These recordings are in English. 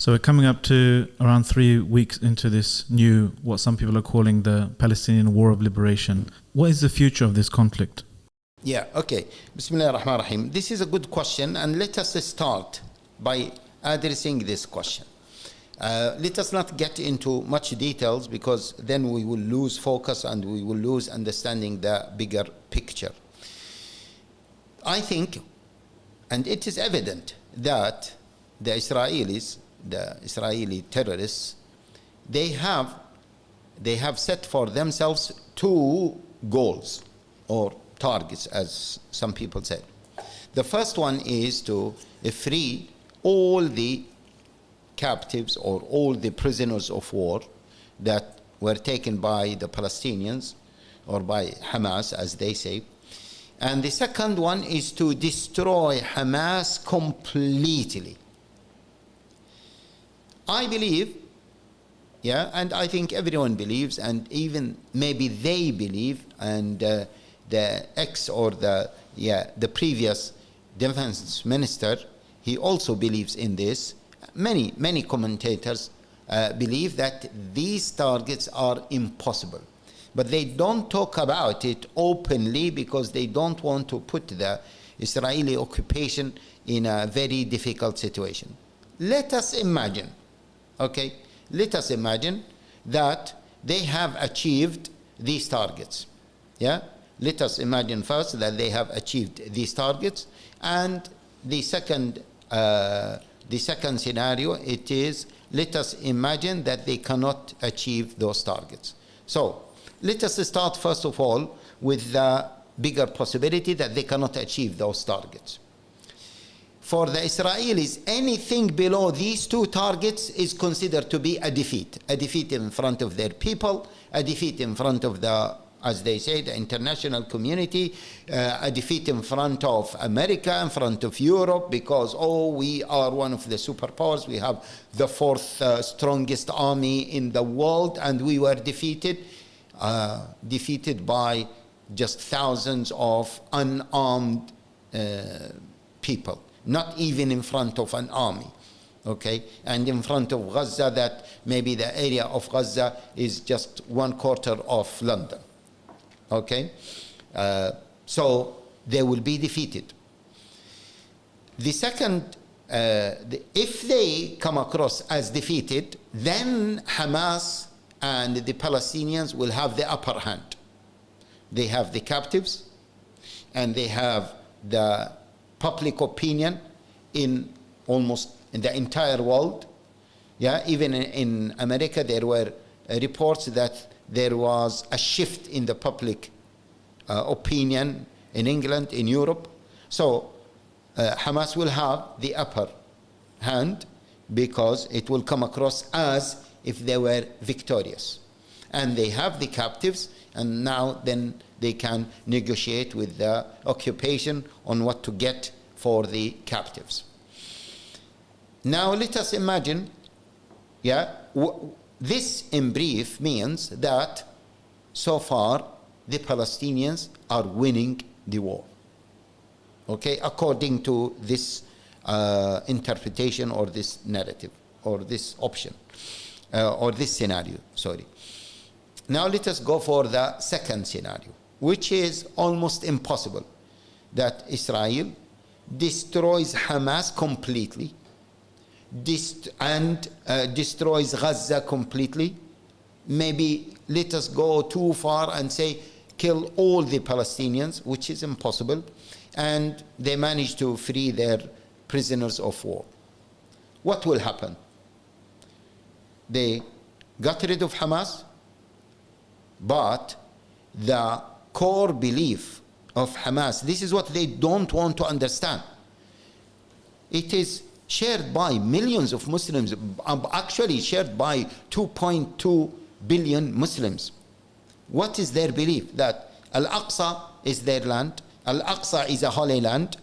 So we're coming up to around 3 weeks into this new, what some people are calling the Palestinian War of Liberation. What is the future of this conflict? Yeah, okay. Bismillah ar-Rahman ar-Rahim. This is a good question, and let us start by addressing this question. Let us not get into much details, because then we will lose focus and we will lose understanding the bigger picture. I think, and it is evident, that the Israelis, the Israeli terrorists, they have set for themselves 2 goals or targets, as some people say. The first one is to free all the captives or all the prisoners of war that were taken by the Palestinians or by Hamas, as they say. And the second one is to destroy Hamas completely. I believe, and I think everyone believes, and even maybe they believe, and the previous defense minister, he also believes in this. Many commentators believe that these targets are impossible, but they don't talk about it openly because they don't want to put the Israeli occupation in a very difficult situation. Let us imagine, let us imagine that they have achieved these targets. Let us imagine first that they have achieved these targets, and the second scenario, it is, let us imagine that they cannot achieve those targets. So let us start first of all with the bigger possibility that they cannot achieve those targets. For the Israelis, anything below these 2 targets is considered to be a defeat in front of their people, a defeat in front of the, as they say, the international community, a defeat in front of America, in front of Europe, because, we are one of the superpowers, we have the 4th strongest army in the world, and we were defeated by just thousands of unarmed people, not even in front of an army. And in front of Gaza, that maybe the area of Gaza is just 1/4 of London. So they will be defeated. The second, if they come across as defeated, then Hamas and the Palestinians will have the upper hand. They have the captives, and they have the public opinion in almost in the entire world. Even in America, there were reports that there was a shift in the public opinion in England, in Europe. So Hamas will have the upper hand because it will come across as if they were victorious. And they have the captives, and now then they can negotiate with the occupation on what to get for the captives. Now let us imagine, this in brief means that so far the Palestinians are winning the war, according to this interpretation or this narrative or this option or this scenario, Now let us go for the second scenario, which is almost impossible, that Israel destroys Hamas completely, and destroys Gaza completely. Maybe let us go too far and say kill all the Palestinians, which is impossible, and they manage to free their prisoners of war. What will happen? They got rid of Hamas, but the core belief of Hamas, this is what they don't want to understand. It is shared by millions of Muslims, actually shared by 2.2 billion Muslims. What is their belief? That Al-Aqsa is their land. Al-Aqsa is a holy land.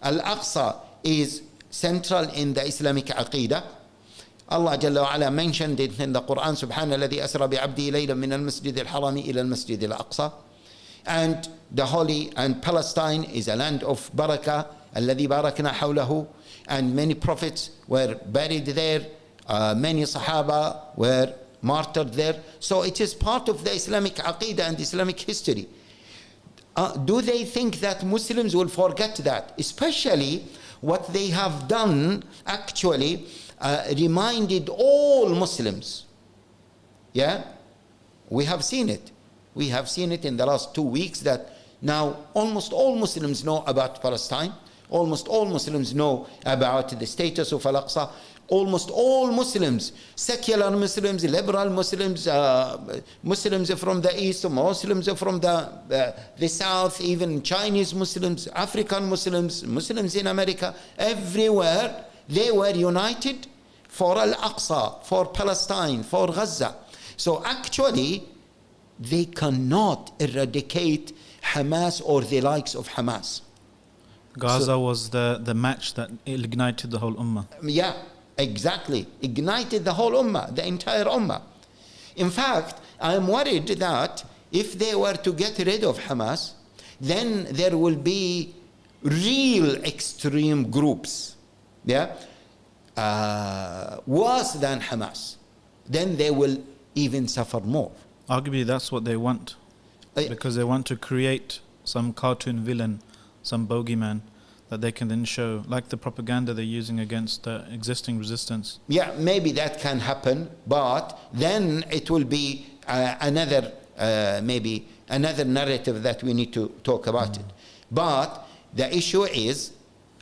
Al-Aqsa is central in the Islamic Aqidah. Allah Jalla wa Ala mentioned it in the Qur'an, Subhana alladhi asra bi'abdi laylan min al-masjid al-harami ila al-masjid al-aqsa. And the holy, and Palestine is a land of barakah, alladhi barakna hawlahu, and many prophets were buried there, Many Sahaba were martyred there. So it is part of the Islamic Aqidah and Islamic history. Do they think that Muslims will forget that? Especially what they have done actually reminded all Muslims. Yeah? We have seen it. We have seen it in the last 2 weeks that now almost all Muslims know about Palestine. Almost all Muslims know about the status of Al-Aqsa. Almost all Muslims, secular Muslims, liberal Muslims, Muslims from the east, Muslims from the south, even Chinese Muslims, African Muslims, Muslims in America, everywhere, they were united for Al-Aqsa, for Palestine, for Gaza. So actually, they cannot eradicate Hamas or the likes of Hamas. Gaza was the match that ignited the whole ummah. Yeah, exactly. Ignited the whole ummah, the entire ummah. In fact, I am worried that if they were to get rid of Hamas, then there will be real extreme groups, yeah, worse than Hamas. Then they will even suffer more. Arguably, that's what they want, because they want to create some cartoon villain, some bogeyman that they can then show, like the propaganda they're using against existing resistance. Yeah, maybe that can happen, but then it will be maybe another narrative that we need to talk about it. But the issue is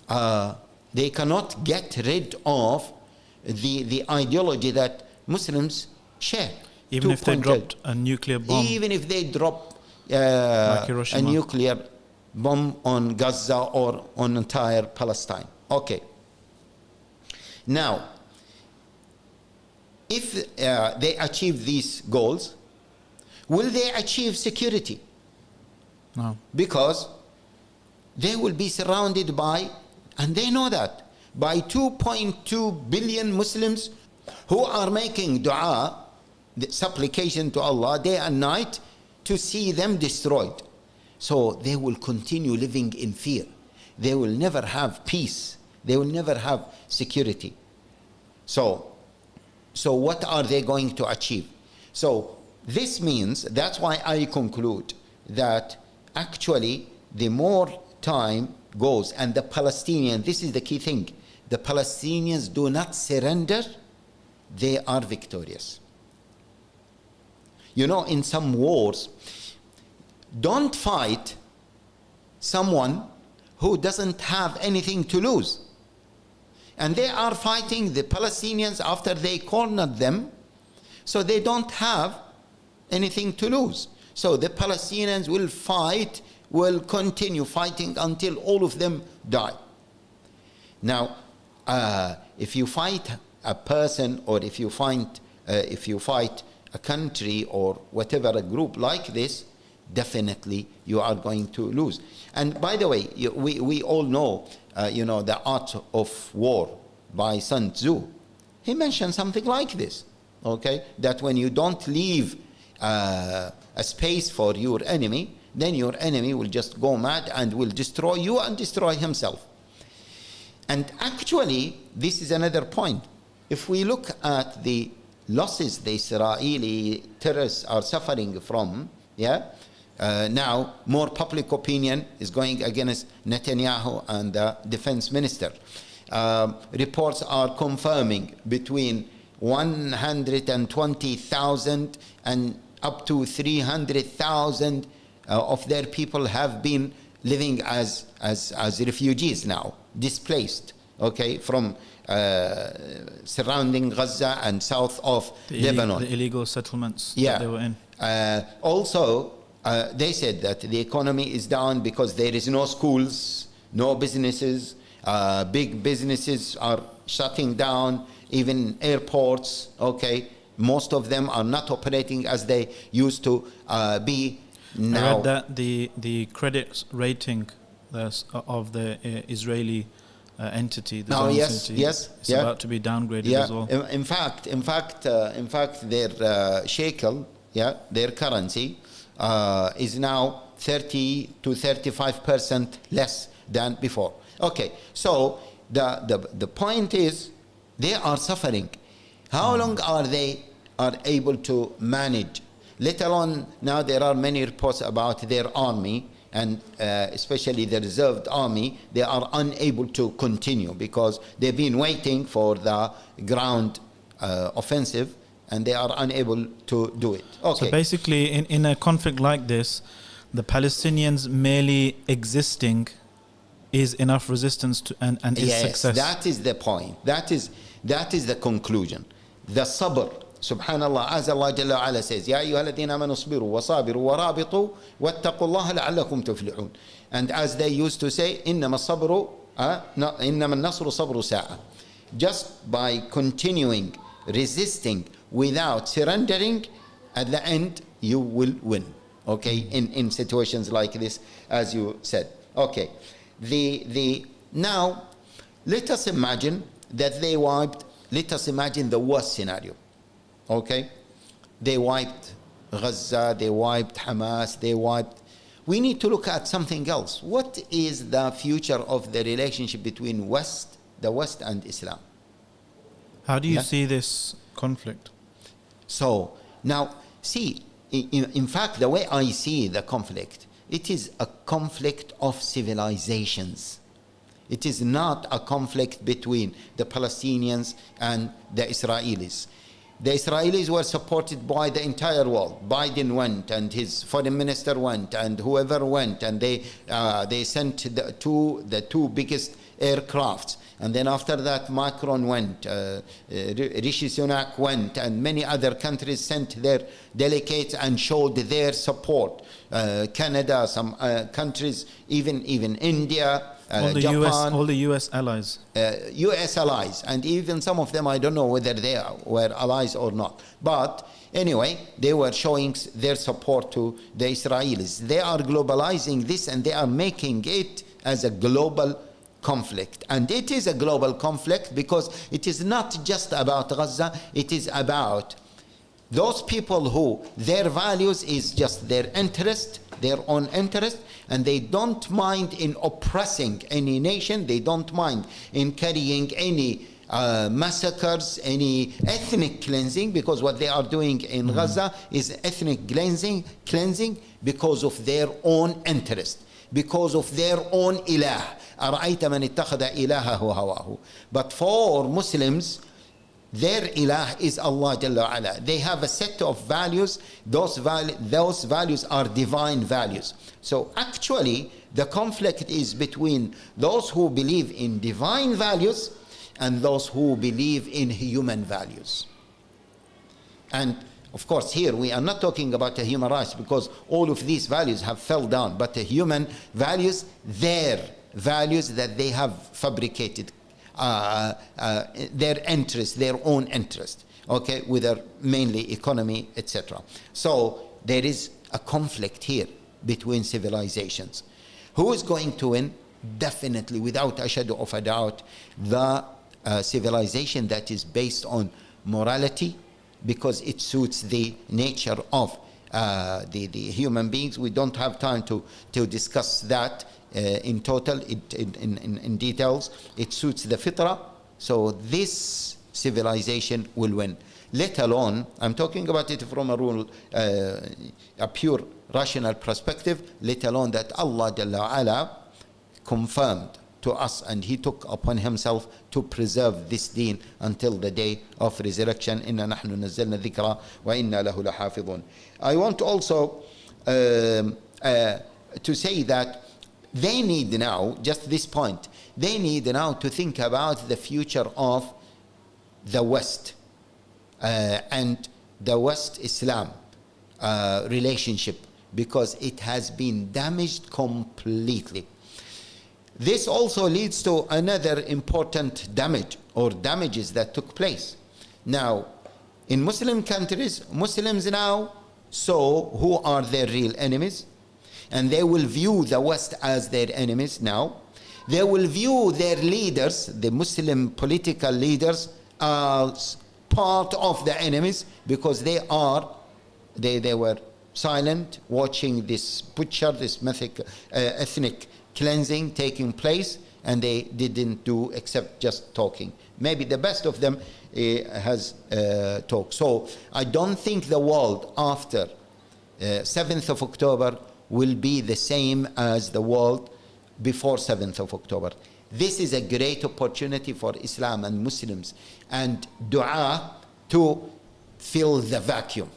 they cannot get rid of the ideology that Muslims share. Even if they dropped a nuclear bomb. Even if they drop like a nuclear bomb on Gaza or on entire Palestine. Okay. Now, if they achieve these goals, will they achieve security? No. Because they will be surrounded by, and they know that, by 2.2 billion Muslims who are making dua, the supplication to Allah day and night to see them destroyed. So they will continue living in fear. They will never have peace. They will never have security. So what are they going to achieve? So this means, that's why I conclude that actually the more time goes and the Palestinians, this is the key thing, the Palestinians do not surrender, they are victorious. You know, in some wars, don't fight someone who doesn't have anything to lose. And they are fighting the Palestinians after they cornered them, so they don't have anything to lose. So the Palestinians will continue fighting until all of them die. Now, if you fight a person, or if you fight a country or whatever, a group like this, definitely you are going to lose. And by the way, we all know, the Art of War by Sun Tzu. He mentioned something like this, okay? That when you don't leave a space for your enemy, then your enemy will just go mad and will destroy you and destroy himself. And actually, this is another point. If we look at the losses the Israeli terrorists are suffering from, now more public opinion is going against Netanyahu and the defense minister. Reports are confirming between 120,000 and up to 300,000 of their people have been living as refugees now, displaced, okay, from surrounding Gaza and south of Lebanon. The illegal settlements that they were in. Also, they said that the economy is down because there is no schools, no businesses. Big businesses are shutting down, even airports, okay. Most of them are not operating as they used to be now. I read that the credit rating of the Israeli entity, the entity, is about to be downgraded as well. In fact, their shekel, their currency, is now 30 to 35% less than before. Okay, so the point is they are suffering. How long are they able to manage? Let alone now there are many reports about their army, and especially the reserved army, they are unable to continue because they've been waiting for the ground offensive, and they are unable to do it. Okay. So basically, in a conflict like this, the Palestinians merely existing is enough resistance to, and is success. Yes, that is the point. That is the conclusion. The sabr. Subhanallah, as Allah Jalla wa Ala says, Ya ayyuha alladhina amanu sabiru wa sabiru wa rabitu wattaqullaha la'allakum tuflihun. And as they used to say, innama sabru, innama nasru sabru sa'a. Just by continuing, resisting without surrendering, at the end you will win. Okay, in situations like this, as you said. Okay, now let us imagine that they wiped. Let us imagine the worst scenario. Okay, they wiped Gaza, they wiped Hamas, they wiped. We need to look at something else. What is the future of the relationship between the West and Islam? How do you see this conflict? So now, see, in fact, the way I see the conflict, it is a conflict of civilizations. It is not a conflict between the Palestinians and the Israelis. The Israelis were supported by the entire world. Biden went, and his foreign minister went, and whoever went, and they sent the two biggest aircrafts. And then after that, Macron went, Rishi Sunak went, and many other countries sent their delegates and showed their support. Canada, some countries, even India, Japan, all the US allies. US allies, and even some of them, I don't know whether they were allies or not. But anyway, they were showing their support to the Israelis. They are globalizing this, and they are making it as a global conflict. And it is a global conflict because it is not just about Gaza, it is about those people who their values is just their interest, their own interest, and they don't mind in oppressing any nation, they don't mind in carrying any massacres, any ethnic cleansing, because what they are doing in Gaza is ethnic cleansing because of their own interest, because of their own ilah. أرأيت من اتخذ إلهه هواه. But for Muslims, their ilah is Allah Jalla wa Ala. They have a set of values. Those values are divine values. So actually, the conflict is between those who believe in divine values and those who believe in human values. And of course, here we are not talking about the human rights, because all of these values have fell down. But the human values, their values that they have fabricated, their interest, their own interest, okay, with their mainly economy, etc. So there is a conflict here between civilizations. Who is going to win? Definitely, without a shadow of a doubt, the civilization that is based on morality, because it suits the nature of the human beings. We don't have time to discuss that in total, in details. It suits the fitrah, so this civilization will win. Let alone, I'm talking about it from a pure rational perspective, let alone that Allah Jalla wa Ala confirmed to us, and He took upon Himself to preserve this deen until the day of resurrection. Inna nahnu nazzalna dhikra wa inna lahu lahafidhun. I want also to say that they need now, just this point, they need now to think about the future of the West and the West-Islam relationship, because it has been damaged completely. This also leads to another important damage or damages that took place. Now, in Muslim countries, Muslims now saw who are their real enemies, and they will view the West as their enemies now. They will view their leaders, the Muslim political leaders, as part of the enemies, because they were silent, watching this butcher, this ethnic cleansing taking place, and they didn't do except just talking. Maybe the best of them, has talked. So I don't think the world after 7th of October will be the same as the world before 7th of October. This is a great opportunity for Islam and Muslims and dua to fill the vacuum,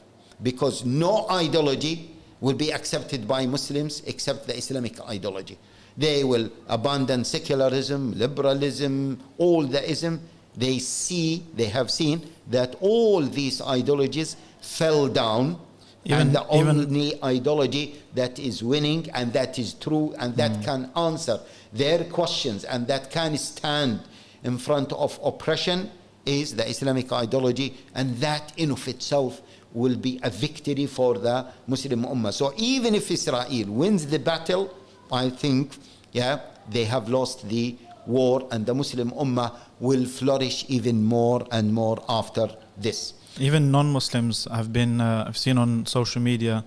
because no ideology will be accepted by Muslims except the Islamic ideology. They will abandon secularism, liberalism, all the ism. They have seen that all these ideologies fell down, and the only ideology that is winning and that is true and that can answer their questions and that can stand in front of oppression is the Islamic ideology, and that in of itself will be a victory for the Muslim Ummah. So even if Israel wins the battle, I think, they have lost the war, and the Muslim Ummah will flourish even more and more after this. Even non-Muslims have been, I've seen on social media,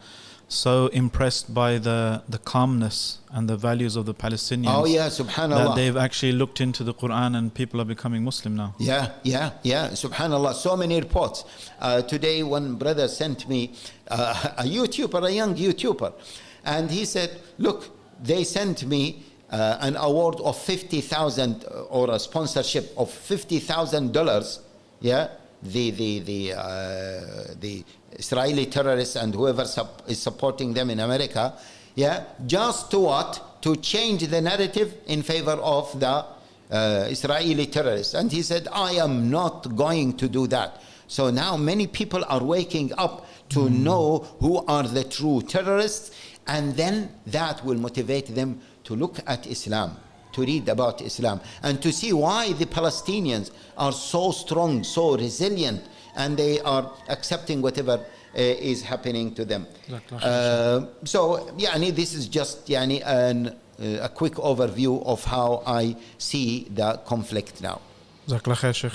so impressed by the calmness and the values of the Palestinians. Oh yeah, subhanallah. That they've actually looked into the Qur'an and people are becoming Muslim now. Yeah, subhanallah. So many reports. Today one brother sent me a YouTuber, a young YouTuber, and he said, look, they sent me an award of 50,000 or a sponsorship of $50,000. Yeah, the Israeli terrorists and whoever is supporting them in America, just to what? To change the narrative in favor of the Israeli terrorists. And he said, I am not going to do that. So now many people are waking up to know who are the true terrorists, and then that will motivate them to look at Islam, to read about Islam, and to see why the Palestinians are so strong, so resilient, and they are accepting whatever is happening to them. So this is just a quick overview of how I see the conflict now. Jazakallah khair, Shaykh.